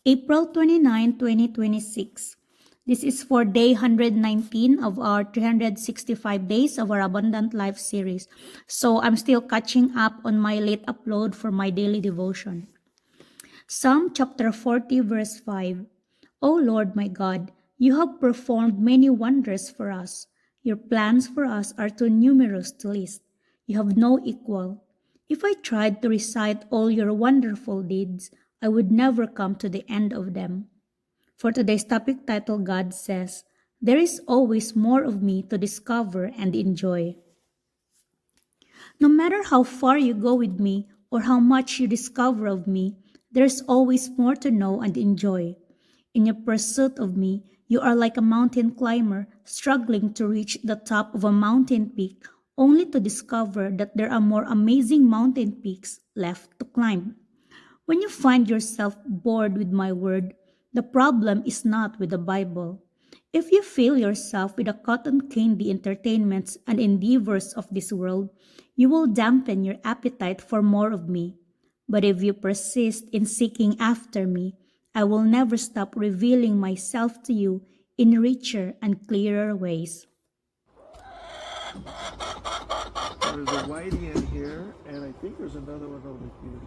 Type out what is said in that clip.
April 29, 2026. This is for day 119 of our 365 days of our Abundant Life series. So I'm still catching up on my late upload for my daily devotion. Psalm chapter 40 verse 5. O Lord my God, you have performed many wonders for us. Your plans for us are too numerous to list. You have no equal. If I tried to recite all your wonderful deeds, I would never come to the end of them. For today's topic title, God says, there is always more of me to discover and enjoy. No matter how far you go with me or how much you discover of me, there's always more to know and enjoy. In your pursuit of me, you are like a mountain climber struggling to reach the top of a mountain peak only to discover that there are more amazing mountain peaks left to climb. When you find yourself bored with my word, the problem is not with the Bible. If you fill yourself with the cotton candy entertainments and endeavors of this world, you will dampen your appetite for more of me. But if you persist in seeking after me, I will never stop revealing myself to you in richer and clearer ways. There's a whitey in here, and I think there's another one over here.